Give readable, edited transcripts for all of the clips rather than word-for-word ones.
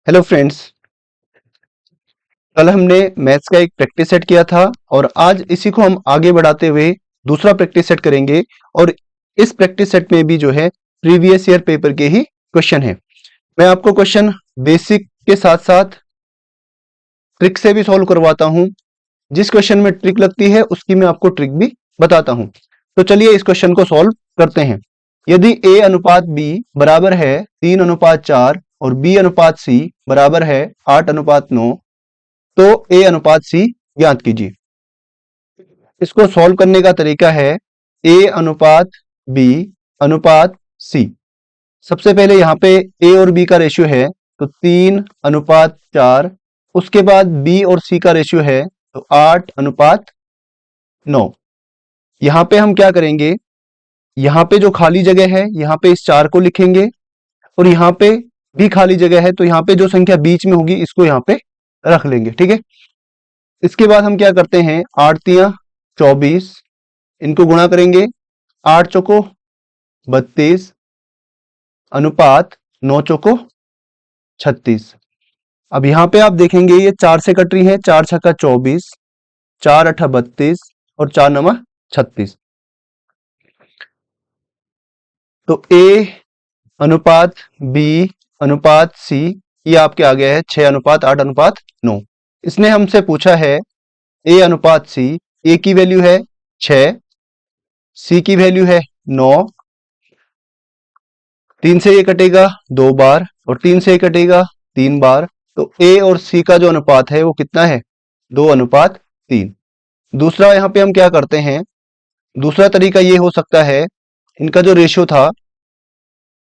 Hello friends, कल हमने maths का एक प्रैक्टिस सेट किया था और आज इसी को हम आगे बढ़ाते हुए दूसरा प्रैक्टिस सेट करेंगे। और इस प्रैक्टिस सेट में भी जो है प्रीवियस ईयर पेपर के ही क्वेश्चन है। मैं आपको क्वेश्चन बेसिक के साथ साथ ट्रिक से भी सॉल्व करवाता हूं। जिस क्वेश्चन में ट्रिक लगती है उसकी मैं आपको ट्रिक भी बताता हूं। तो चलिए इस क्वेश्चन को सॉल्व करते हैं। यदि a अनुपात b बराबर है 3:4 और b अनुपात c बराबर है 8:9, तो a अनुपात c ज्ञात कीजिए। इसको सॉल्व करने का तरीका है a अनुपात b अनुपात c। सबसे पहले यहाँ पे a और b का रेशियो है तो 3:4। उसके बाद b और c का रेशियो है तो 8:9। यहाँ पे हम क्या करेंगे, यहाँ पे जो खाली जगह है यहाँ पे इस 4 को लिखेंगे और यहाँ पे भी खाली जगह है तो यहाँ पे जो संख्या बीच में होगी इसको यहाँ पे रख लेंगे। ठीक है, इसके बाद हम क्या करते हैं, 8×3 = 24, इनको गुणा करेंगे। 8×4 = 32 अनुपात 9×4 = 36। अब यहाँ पे आप देखेंगे ये 4 से कट रही है, 4×6 = 24, 4×8 = 32 और 4×9 = 36। तो A अनुपात B अनुपात C ये आपके आ गया है 6:8:9। इसने हमसे पूछा है A अनुपात C। A की वैल्यू है 6, C की वैल्यू है 9। 3 से ये कटेगा 2 बार और 3 से ये कटेगा 3 बार। तो A और C का जो अनुपात है वो कितना है, 2:3। दूसरा यहाँ पे हम क्या करते हैं, दूसरा तरीका ये हो सकता है, इनका जो रेशियो था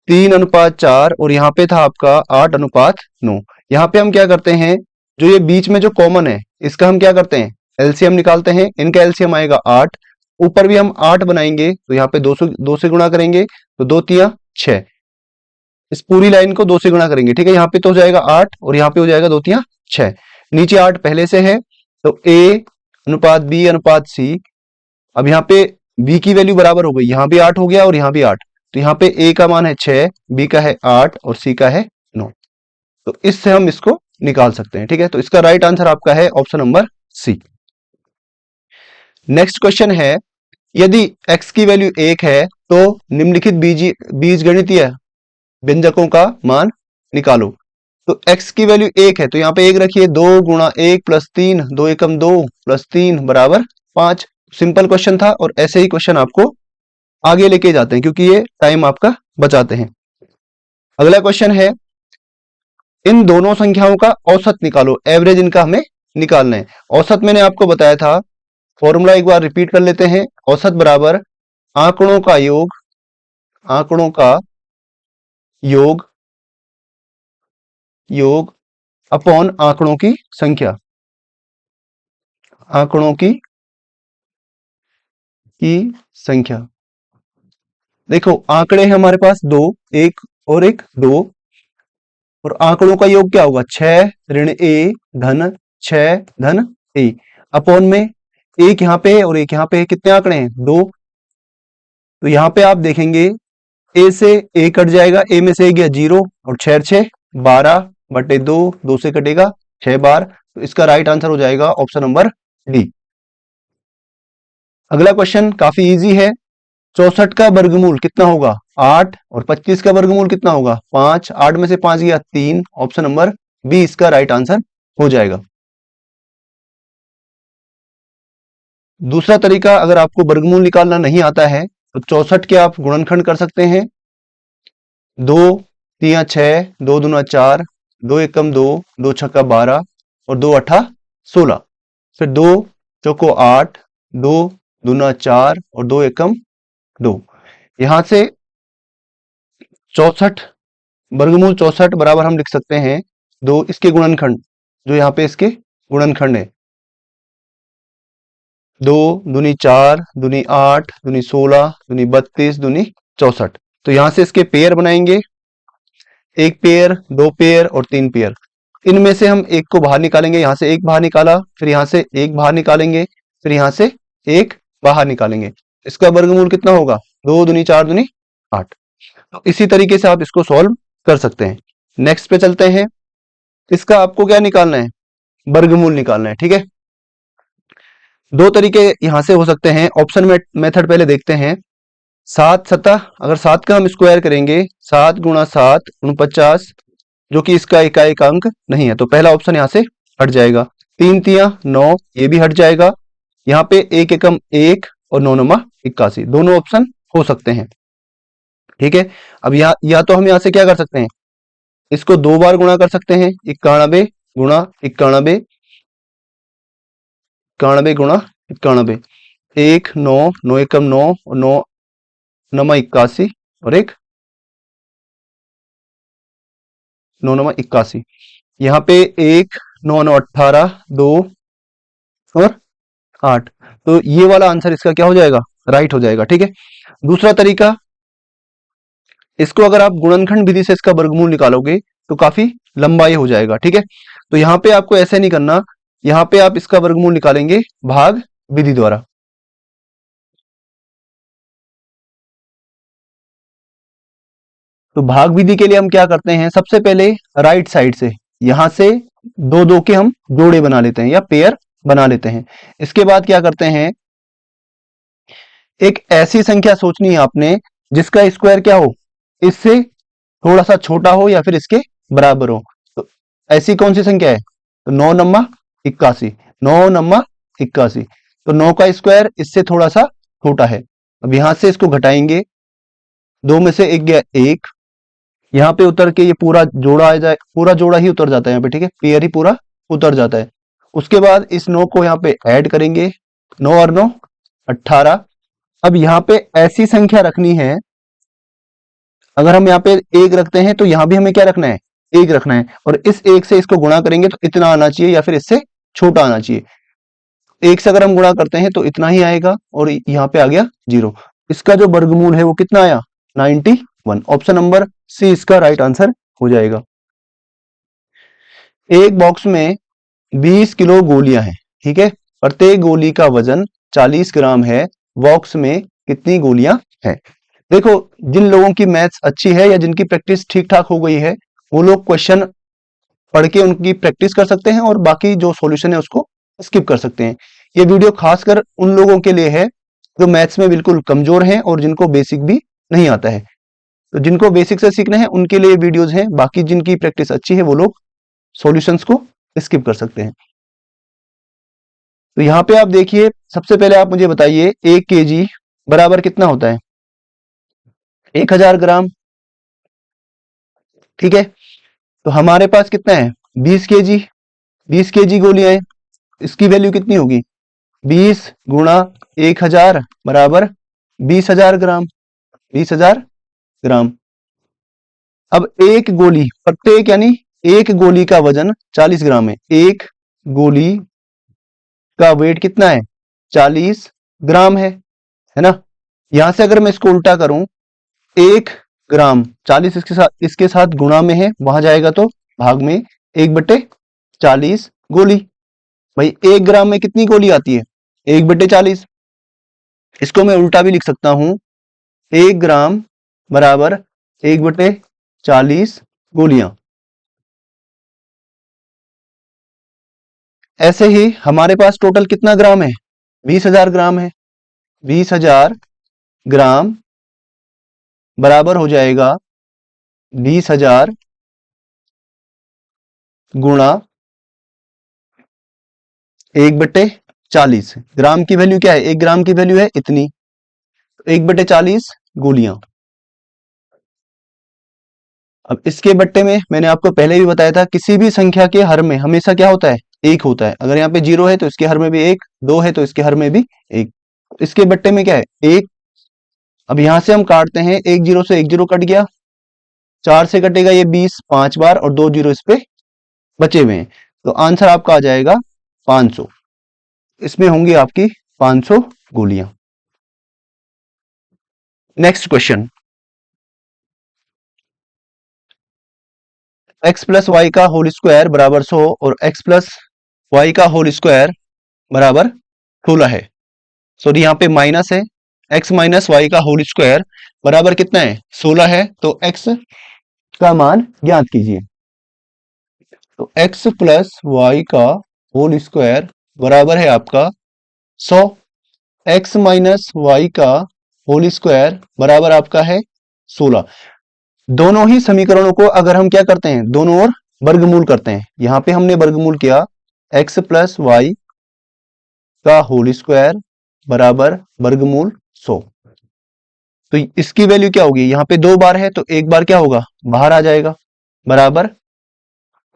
3:4 और यहाँ पे था आपका 8:9। यहाँ पे हम क्या करते हैं, जो ये बीच में जो कॉमन है इसका हम क्या करते हैं, एलसीएम निकालते हैं। इनका एलसीएम आएगा 8, ऊपर भी हम 8 बनाएंगे तो यहाँ पे 2 से गुणा करेंगे तो 2×3 = 6। इस पूरी लाइन को 2 से गुणा करेंगे। ठीक है, यहाँ पे तो हो जाएगा 8 और यहाँ पे हो जाएगा 2×3 = 6। नीचे 8 पहले से है तो A अनुपात B अनुपात C। अब यहाँ पे B की वैल्यू बराबर हो गई, यहाँ भी 8 हो गया और यहाँ भी 8। तो यहाँ पे A का मान है 6, B का है 8 और C का है 9। तो इससे हम इसको निकाल सकते हैं। ठीक है, तो इसका राइट आंसर आपका है option number C. Next question है, यदि x की वैल्यू 1 है तो निम्नलिखित बीजगणितीय व्यंजकों का मान निकालो। तो x की वैल्यू 1 है तो यहाँ पे 1 रखिए, 2 × 1 + 3, 2 एकम 2 + 3 = 5। सिंपल क्वेश्चन था और ऐसे ही क्वेश्चन आपको आगे लेके जाते हैं क्योंकि ये टाइम आपका बचाते हैं। अगला क्वेश्चन है, इन दोनों संख्याओं का औसत निकालो। एवरेज इनका हमें निकालना है। औसत मैंने आपको बताया था, फॉर्मूला एक बार रिपीट कर लेते हैं। औसत बराबर आंकड़ों का योग, आंकड़ों का योग अपॉन आंकड़ों की संख्या, आंकड़ों की संख्या। देखो आंकड़े हैं हमारे पास 2, 1 और 1 2, और आंकड़ों का योग क्या होगा, 6 ऋण a धन 6 धन a अपॉन में एक यहाँ पे है और एक यहाँ पे है। कितने आंकड़े हैं, 2। तो यहाँ पे आप देखेंगे a से a कट जाएगा, a में से a गया 0 और 6×6 = 12/2, 2 से कटेगा 6 बार। तो इसका राइट आंसर हो जाएगा ऑप्शन नंबर डी। अगला क्वेश्चन काफी इजी है। 64 का वर्गमूल कितना होगा, 8, और 25 का वर्गमूल कितना होगा, 5। 8 में से 5 गया 3, ऑप्शन नंबर बी इसका राइट आंसर हो जाएगा। दूसरा तरीका, अगर आपको वर्गमूल निकालना नहीं आता है तो 64 के आप गुणनखंड कर सकते हैं। 2×3 = 6, 2×2 = 4, 2 एकम 2, 2 छक्का 12 और 2 8 16। फिर 2 चौको 8, 2 दूना 4 और 2 एकम 2। यहां से 64 वर्गमूल 64 बराबर हम लिख सकते हैं 2 इसके गुणनखंड, जो यहाँ पे इसके गुणनखंड है। 2 दूनी 4, दूनी 8, दूनी 16, दूनी 32, दूनी 64। तो यहां से इसके पेयर बनाएंगे, 1 पेयर, 2 पेयर और 3 पेयर। इनमें से हम एक को बाहर निकालेंगे, यहां से एक बाहर निकाला, फिर यहां से एक बाहर निकालेंगे, फिर यहां से एक बाहर निकालेंगे। इसका वर्गमूल कितना होगा, 2 दूनी 4 दूनी 8। तो इसी तरीके से आप इसको सॉल्व कर सकते हैं। नेक्स्ट पे चलते हैं। इसका आपको क्या निकालना है, वर्गमूल निकालना है। ठीक है, दो तरीके यहां से हो सकते हैं। ऑप्शन मेथड पहले देखते हैं। 7 अगर 7 का हम स्क्वायर करेंगे, 7 × 7 = 49, जो कि इसका इकाई अंक नहीं है, तो पहला ऑप्शन यहाँ से हट जाएगा। 3×3 = 9, ये भी हट जाएगा। यहाँ पे 1 एकम 1 और 9×9 = 81, दोनों ऑप्शन हो सकते हैं। ठीक है, अब यहाँ या तो हम यहाँ से क्या कर सकते हैं, इसको 2 बार गुणा कर सकते हैं। 91 × 91, 91 × 91, 1 9 9 एकम 9 और 9 9 81 और 1 9 9 81। यहाँ पे 1 9 9 18, 2 और 8, तो ये वाला आंसर इसका क्या हो जाएगा, राइट हो जाएगा। ठीक है, दूसरा तरीका, इसको अगर आप गुणनखंड विधि से इसका वर्गमूल निकालोगे तो काफी लंबा ये हो जाएगा। ठीक है, तो यहाँ पे आपको ऐसे नहीं करना, यहाँ पे आप इसका वर्गमूल निकालेंगे भाग विधि द्वारा। तो भाग विधि के लिए हम क्या करते हैं, सबसे पहले राइट साइड से यहां से दो दो के हम जोड़े बना लेते हैं या पेयर बना लेते हैं। इसके बाद क्या करते हैं, एक ऐसी संख्या सोचनी है आपने जिसका स्क्वायर क्या हो, इससे थोड़ा सा छोटा हो या फिर इसके बराबर हो। तो ऐसी कौन सी संख्या है, तो 9×81, 9×81, तो 9 का स्क्वायर इससे थोड़ा सा छोटा है। अब यहां से इसको घटाएंगे, 2 में से 1 गया 1, यहाँ पे उतर के ये पूरा जोड़ा आ जाए, पूरा जोड़ा ही उतर जाता है यहाँ पे। ठीक है, पेयर ही पूरा उतर जाता है। उसके बाद इस 9 को यहाँ पे ऐड करेंगे, 9 और 9 18। अब यहाँ पे ऐसी संख्या रखनी है, अगर हम यहाँ पे 1 रखते हैं तो यहाँ भी हमें क्या रखना है, 1 रखना है, और इस 1 से इसको गुणा करेंगे तो इतना आना चाहिए या फिर इससे छोटा आना चाहिए। 1 से अगर हम गुणा करते हैं तो इतना ही आएगा और यहाँ पे आ गया 0। इसका जो वर्गमूल है वो कितना आया, 91। ऑप्शन नंबर सी इसका राइट आंसर हो जाएगा। एक बॉक्स में 20 किलो गोलियां हैं। ठीक है, प्रत्येक गोली का वजन 40 ग्राम है। बॉक्स में कितनी गोलियां हैं। देखो, जिन लोगों की मैथ्स अच्छी है या जिनकी प्रैक्टिस ठीक ठाक हो गई है, वो लोग क्वेश्चन पढ़ के उनकी प्रैक्टिस कर सकते हैं और बाकी जो सॉल्यूशन है उसको स्किप कर सकते हैं। ये वीडियो खासकर उन लोगों के लिए है जो मैथ्स में बिल्कुल कमजोर हैं और जिनको बेसिक भी नहीं आता है। तो जिनको बेसिक से सीखना है उनके लिए वीडियोस हैं, बाकी जिनकी प्रैक्टिस अच्छी है वो लोग सॉल्यूशंस को स्किप कर सकते हैं। तो यहाँ पे आप देखिए, सबसे पहले आप मुझे बताइए 1 kg बराबर कितना होता है, 1000 ग्राम। ठीक है, तो हमारे पास कितना है, 20 kg, 20 kg गोलियां हैं, इसकी वैल्यू कितनी होगी, 20 × 1000 बराबर 20,000 ग्राम, 20,000 ग्राम। अब एक गोली, प्रत्येक यानी एक गोली का वजन 40 ग्राम है। एक गोली का वेट कितना है, 40 ग्राम है ना। यहां से अगर मैं इसको उल्टा करूं, 1 ग्राम 40 इसके साथ गुणा में है, वहां जाएगा तो भाग में, 1/40 गोली। भाई 1 ग्राम में कितनी गोली आती है, 1/40। इसको मैं उल्टा भी लिख सकता हूं, 1 ग्राम बराबर 1/40 गोलियां। ऐसे ही हमारे पास टोटल कितना ग्राम है, 20,000 ग्राम है। 20,000 ग्राम बराबर हो जाएगा 20,000 गुणा 1/40। ग्राम की वैल्यू क्या है, 1 ग्राम की वैल्यू है इतनी, 1/40 गोलियां। अब इसके बट्टे में मैंने आपको पहले भी बताया था, किसी भी संख्या के हर में हमेशा क्या होता है, 1 होता है। अगर यहाँ पे 0 है तो इसके हर में भी 1, 2 है तो इसके हर में भी 1। इसके बट्टे में क्या है, 1। अब यहां से हम काटते हैं, 1 0 से 1 0 कट गया, 4 से कटेगा ये 20 5 बार और 2 0 इस पे बचे हुए हैं, तो आंसर आपका आ जाएगा 500। इसमें होंगी आपकी 500 गोलियां। नेक्स्ट क्वेश्चन, x + y का होल स्क्वायर बराबर 100 और x + y का होल स्क्वायर बराबर 16 है। सॉरी, यहाँ पे माइनस है, x - y का होल स्क्वायर बराबर कितना है, 16 है। तो x का मान ज्ञात कीजिए। तो x प्लस वाई का होल स्क्वायर बराबर है आपका 100। x माइनस वाई का होल स्क्वायर बराबर आपका है 16। दोनों ही समीकरणों को अगर हम क्या करते हैं, दोनों ओर वर्गमूल करते हैं। यहां पे हमने वर्गमूल किया x प्लस वाई का होल स्क्वायर बराबर वर्गमूल 100। तो इसकी वैल्यू क्या होगी, यहां पे दो बार है तो एक बार क्या होगा, बाहर आ जाएगा, बराबर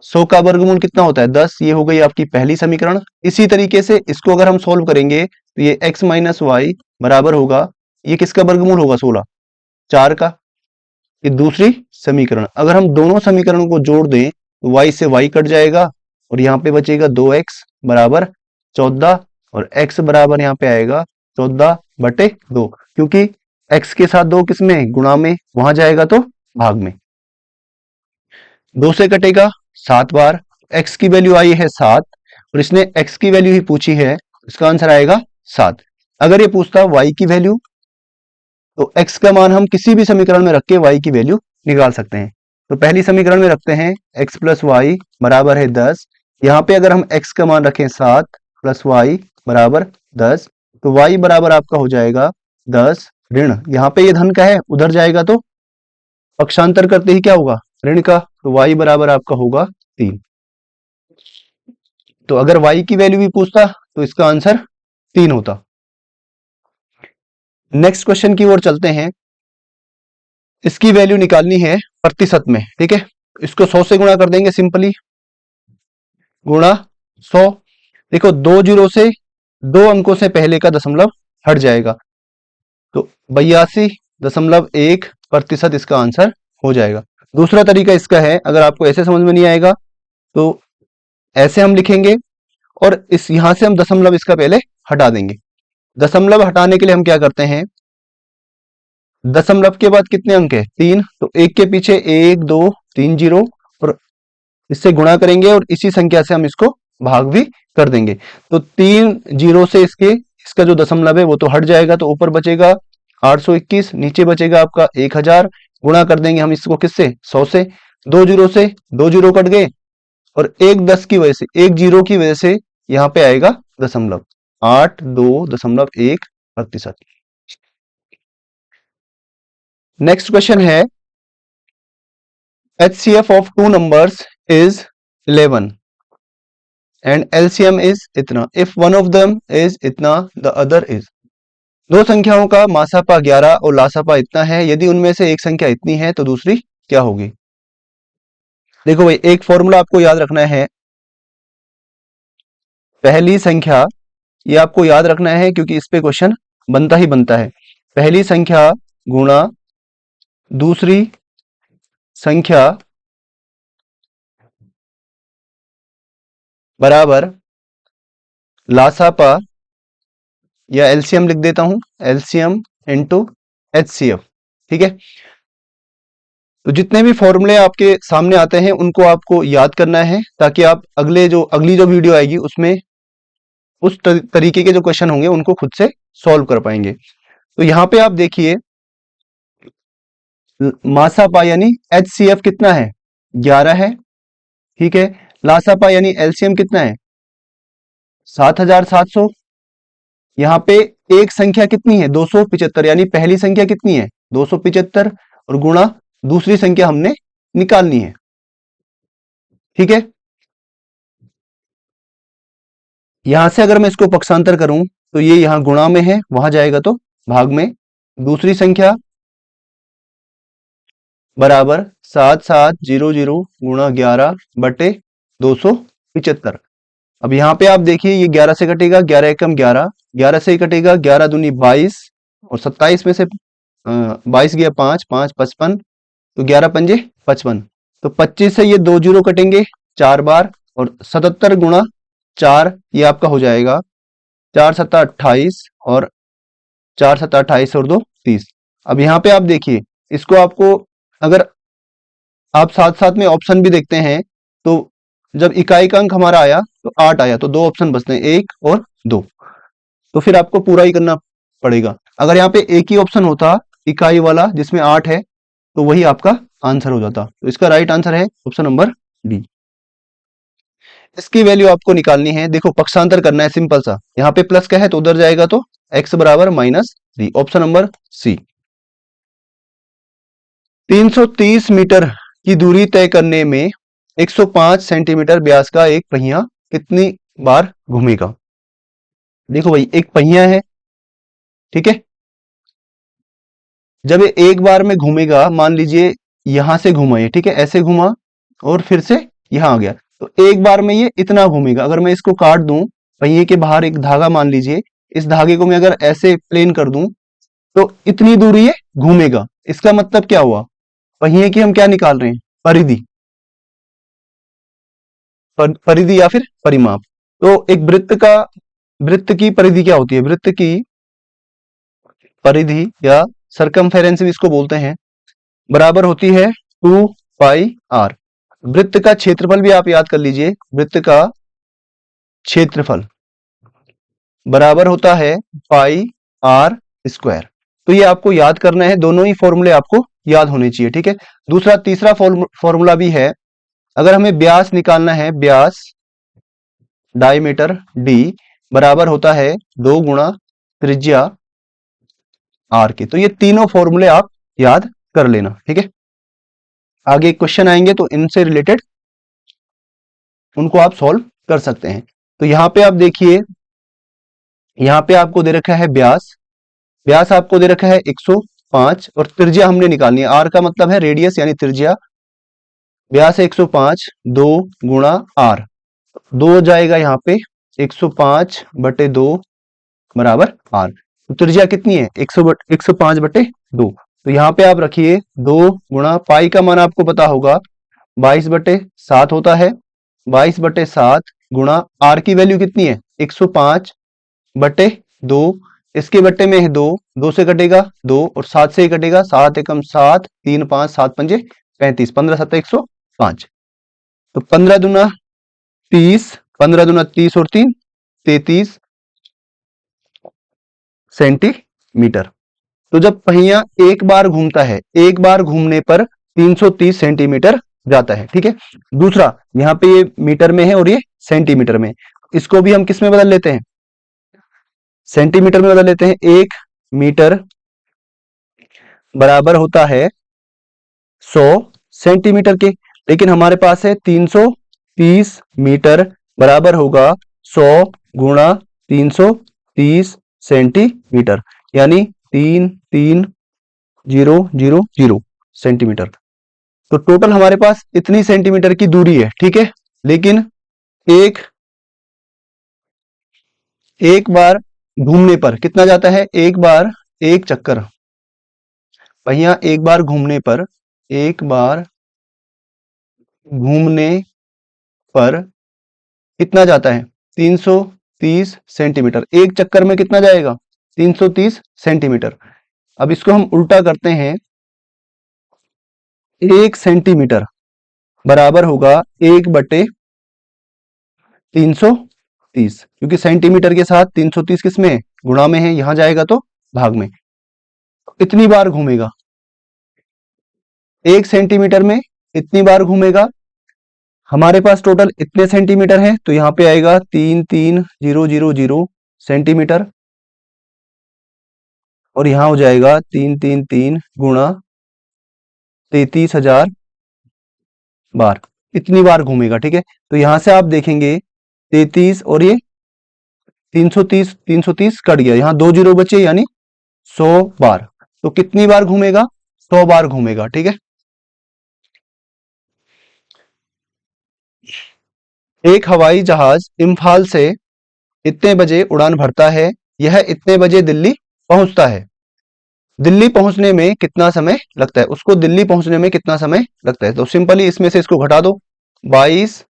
100 का वर्गमूल कितना होता है 10। ये हो गई आपकी पहली समीकरण। इसी तरीके से इसको अगर हम सॉल्व करेंगे तो ये x माइनस वाई बराबर होगा, ये किसका वर्गमूल होगा 16, 4 का। ये दूसरी समीकरण। अगर हम दोनों समीकरणों को जोड़ दें तो y से y कट जाएगा और यहाँ पे बचेगा 2x बराबर 14 और x बराबर यहाँ पे आएगा 14/2, क्योंकि x के साथ 2 किस में, गुणा में, वहां जाएगा तो भाग में। 2 से कटेगा 7 बार, x की वैल्यू आई है 7 और इसने x की वैल्यू ही पूछी है, इसका आंसर आएगा 7। अगर ये पूछता y की वैल्यू तो x का मान हम किसी भी समीकरण में रख के y की वैल्यू निकाल सकते हैं। तो पहली समीकरण में रखते हैं x प्लस वाई बराबर है 10। यहाँ पे अगर हम x का मान रखें 7 प्लस वाई बराबर 10 तो y बराबर आपका हो जाएगा 10 ऋण, यहाँ पे ये धन का है उधर जाएगा तो पक्षांतर करते ही क्या होगा, ऋण का, तो y बराबर आपका होगा 3। तो अगर y की वैल्यू भी पूछता तो इसका आंसर 3 होता। नेक्स्ट क्वेश्चन की ओर चलते हैं। इसकी वैल्यू निकालनी है प्रतिशत में, ठीक है। इसको 100 से गुणा कर देंगे सिंपली, गुणा 100। देखो 2 जीरो से 2 अंकों से पहले का दशमलव हट जाएगा तो 82.1% इसका आंसर हो जाएगा। दूसरा तरीका इसका है, अगर आपको ऐसे समझ में नहीं आएगा तो ऐसे हम लिखेंगे और इस यहां से हम दशमलव इसका पहले हटा देंगे। दशमलव हटाने के लिए हम क्या करते हैं, दशमलव के बाद कितने अंक है 3, तो एक के पीछे 1 2 3 जीरो और इससे गुणा करेंगे और इसी संख्या से हम इसको भाग भी कर देंगे। तो 3 जीरो से इसका जो दशमलव है वो तो हट जाएगा, तो ऊपर बचेगा 821, नीचे बचेगा आपका 1000। गुणा कर देंगे हम इसको किससे, 100 से। 2 जीरो से 2 जीरो कट गए और एक 10 की वजह से, एक जीरो की वजह से यहाँ पे आएगा दशमलव, 82.1%। नेक्स्ट क्वेश्चन है, HCF of two numbers is 11 and LCM is इतना, if one of them is इतना the other is। दो संख्याओं का मासापा 11 और लासापा इतना है, यदि उनमें से एक संख्या इतनी है तो दूसरी क्या होगी। देखो भाई एक फॉर्मूला आपको याद रखना है, पहली संख्या, ये आपको याद रखना है क्योंकि इस पे क्वेश्चन बनता ही बनता है। पहली संख्या गुणा दूसरी संख्या बराबर लासापा या एलसीएम लिख देता हूं, एलसीएम इंटू HCF, ठीक है। तो जितने भी फॉर्मूले आपके सामने आते हैं उनको आपको याद करना है ताकि आप अगली जो वीडियो आएगी उसमें उस तरीके के जो क्वेश्चन होंगे उनको खुद से सॉल्व कर पाएंगे। तो यहाँ पे आप देखिए मासापा यानी HCF कितना है 11 है, ठीक है। लासापा यानी एलसीएम कितना है 7700। यहाँ पे एक संख्या कितनी है 275, यानी पहली संख्या कितनी है 275 और गुणा दूसरी संख्या हमने निकालनी है, ठीक है। यहां से अगर मैं इसको पक्षांतर करूं तो ये यहां गुणा में है, वहां जाएगा तो भाग में। दूसरी संख्या बराबर 7700 गुणा 11/275। अब यहाँ पे आप देखिए ये 11 से कटेगा, 11 एकम 11, 11 से ही कटेगा, 11 दूनी 22 और 27 में से 22 गया 5, 5 55, तो 11 पंजे 55। तो 25 से ये 2 जीरो कटेंगे 4 बार और 77 गुणा 4 ये आपका हो जाएगा 4 सत्ता 28 और 4 सत्ता 28 और 2 30। अब यहाँ पे आप देखिए इसको आपको अगर आप साथ साथ में ऑप्शन भी देखते हैं तो जब इकाई का अंक हमारा आया तो 8 आया, तो 2 ऑप्शन बचते हैं 1 और 2, तो फिर आपको पूरा ही करना पड़ेगा। अगर यहाँ पे एक ही ऑप्शन होता इकाई वाला जिसमें 8 है तो वही आपका आंसर हो जाता। तो इसका राइट आंसर है ऑप्शन नंबर डी। इसकी वैल्यू आपको निकालनी है। देखो पक्षांतर करना है सिंपल सा, यहाँ पे प्लस का है तो उधर जाएगा तो x बराबर -3, ऑप्शन नंबर सी। 330 मीटर की दूरी तय करने में 105 सेंटीमीटर व्यास का एक पहिया कितनी बार घूमेगा। देखो भाई एक पहिया है, ठीक है, जब ये एक बार में घूमेगा, मान लीजिए यहां से घुमा ये, ठीक है, ऐसे घुमा और फिर से यहां आ गया, तो एक बार में ये इतना घूमेगा। अगर मैं इसको काट दूं, पहिए के बाहर एक धागा मान लीजिए, इस धागे को मैं अगर ऐसे प्लेन कर दूं तो इतनी दूरी ये घूमेगा। इसका मतलब क्या हुआ, पहिए की हम क्या निकाल रहे हैं, परिधि, परिधि या फिर परिमाप। तो एक वृत्त की परिधि क्या होती है, वृत्त की परिधि या सरकमफेरेंस भी इसको बोलते हैं, बराबर होती है 2πr। वृत्त का क्षेत्रफल भी आप याद कर लीजिए, वृत्त का क्षेत्रफल बराबर होता है पाई आर स्क्वायर। तो ये आपको याद करना है, दोनों ही फॉर्मूले आपको याद होने चाहिए, ठीक है। दूसरा तीसरा फॉर्मूला भी है, अगर हमें व्यास निकालना है, व्यास डायमीटर डी बराबर होता है 2 गुणा त्रिज्या आर के। तो ये तीनों फॉर्मूले आप याद कर लेना, ठीक है। आगे क्वेश्चन आएंगे तो इनसे रिलेटेड उनको आप सॉल्व कर सकते हैं। तो यहां पे आप देखिए, यहां पे आपको दे रखा है व्यास, व्यास आपको दे रखा है 105 और त्रिज्या हमने निकालनी है, आर का मतलब है रेडियस यानी त्रिज्या। व्यास है 105, 2 गुणा आर, 2 जाएगा यहाँ पे, 105/2 बराबर आर। तो त्रिज्या कितनी है, 105/2। तो यहाँ पे आप रखिए 2 गुणा, पाई का मान आपको पता होगा 22/7 होता है, 22/7 गुणा आर की वैल्यू कितनी है 105/2, इसके बट्टे में है 2, 2 से कटेगा 2 और 7 से ही कटेगा, 7 एकम 7, 3 5, 7 पंजे 35, 15 7 105। तो 15 दूना 30, 15 दूना 30 और 3 33 सेंटीमीटर। तो जब पहिया एक बार घूमता है, एक बार घूमने पर 330 सेंटीमीटर जाता है, ठीक है। दूसरा यहाँ पे ये मीटर में है और ये सेंटीमीटर में, इसको भी हम किस में बदल लेते हैं, सेंटीमीटर में बदल लेते हैं। 1 मीटर बराबर होता है 100 सेंटीमीटर के, लेकिन हमारे पास है 330 मीटर बराबर होगा 100 गुणा 330 सेंटीमीटर, यानी 33000 सेंटीमीटर। तो टोटल हमारे पास इतनी सेंटीमीटर की दूरी है, ठीक है। लेकिन एक बार घूमने पर कितना जाता है, एक बार एक चक्कर, पहिया एक बार घूमने पर, एक बार घूमने पर कितना जाता है 330 सेंटीमीटर। एक चक्कर में कितना जाएगा 330 सेंटीमीटर। अब इसको हम उल्टा करते हैं, 1 सेंटीमीटर बराबर होगा 1/330, क्योंकि सेंटीमीटर के साथ 330 किस में है, गुणा में है, यहां जाएगा तो भाग में। इतनी बार घूमेगा, 1 सेंटीमीटर में इतनी बार घूमेगा। हमारे पास टोटल इतने सेंटीमीटर है, तो यहां पे आएगा 33000 सेंटीमीटर और यहां हो जाएगा 333 गुणा 33,000 बार, इतनी बार घूमेगा, ठीक है। तो यहां से आप देखेंगे 33 और ये 330 कट गया, यहां 2 जीरो बचे, यानी 100 बार। तो कितनी बार घूमेगा, 100 बार घूमेगा, ठीक है। एक हवाई जहाज इम्फाल से इतने बजे उड़ान भरता है, यह इतने बजे दिल्ली पहुंचता है, दिल्ली पहुंचने में कितना समय लगता है, उसको दिल्ली पहुंचने में कितना समय लगता है। तो सिंपली इसमें से इसको घटा दो, 22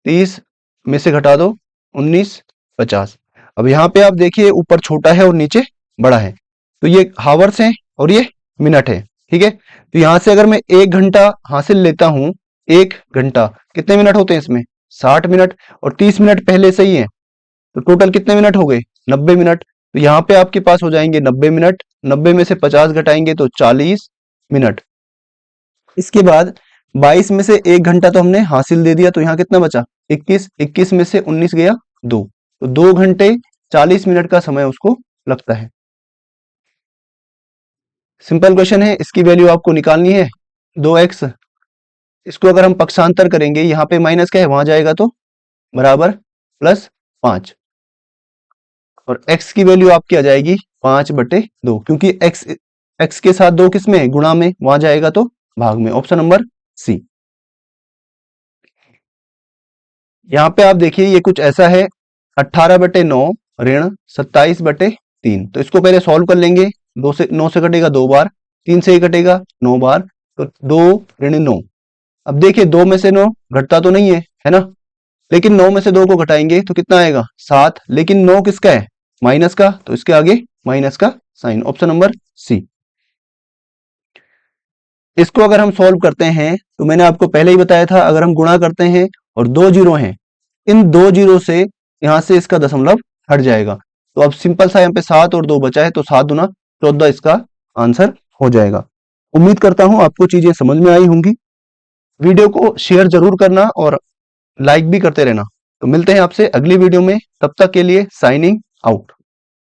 30 में से घटा दो 19 50। अब यहां पे आप देखिए ऊपर छोटा है और नीचे बड़ा है, तो ये हावर्स हैं और ये मिनट है, ठीक है। तो यहां से अगर मैं 1 घंटा हासिल लेता हूं, 1 घंटा कितने मिनट होते हैं इसमें 60 मिनट, और 30 मिनट पहले से ही है, तो टोटल कितने मिनट हो गए 90 मिनट। तो यहाँ पे आपके पास हो जाएंगे 90 मिनट, 90 में से 50 घटाएंगे तो 40 मिनट। इसके बाद 22 में से 1 घंटा तो हमने हासिल दे दिया, तो यहाँ कितना बचा 21। 21 में से 19 गया 2, तो 2 घंटे 40 मिनट का समय उसको लगता है। सिंपल क्वेश्चन है, इसकी वैल्यू आपको निकालनी है 2x। इसको अगर हम पक्षांतर करेंगे, यहाँ पे माइनस क्या है वहां जाएगा तो बराबर +5, और x की वैल्यू आपकी आ जाएगी 5/2, क्योंकि x के साथ 2 किस में है, गुणा में, वहां जाएगा तो भाग में। Option number C. यहाँ पे आप देखिए ये कुछ ऐसा है, 18/9 ऋण 27/3। तो इसको पहले सॉल्व कर लेंगे। 9 से कटेगा 2 बार, 3 से ही कटेगा 9 बार, तो 2 ऋण 9। अब देखिए 2 में से 9 घटता तो नहीं है ना, लेकिन 9 में से 2 को घटाएंगे तो कितना आएगा 7। लेकिन 9 किसका है, माइनस का, तो इसके आगे माइनस का साइन। ऑप्शन नंबर सी। इसको अगर हम सॉल्व करते हैं तो मैंने आपको पहले ही बताया था, अगर हम गुणा करते हैं और 2 जीरो हैं, इन 2 जीरो से यहां से इसका दशमलव हट जाएगा। तो अब सिंपल सा यहाँ पे 7 और 2 बचा है, तो 7 दूना 14 इसका आंसर हो जाएगा। उम्मीद करता हूं आपको चीजें समझ में आई होंगी। वीडियो को शेयर जरूर करना और लाइक भी करते रहना। तो मिलते हैं आपसे अगली वीडियो में, तब तक के लिए साइनिंग आउट।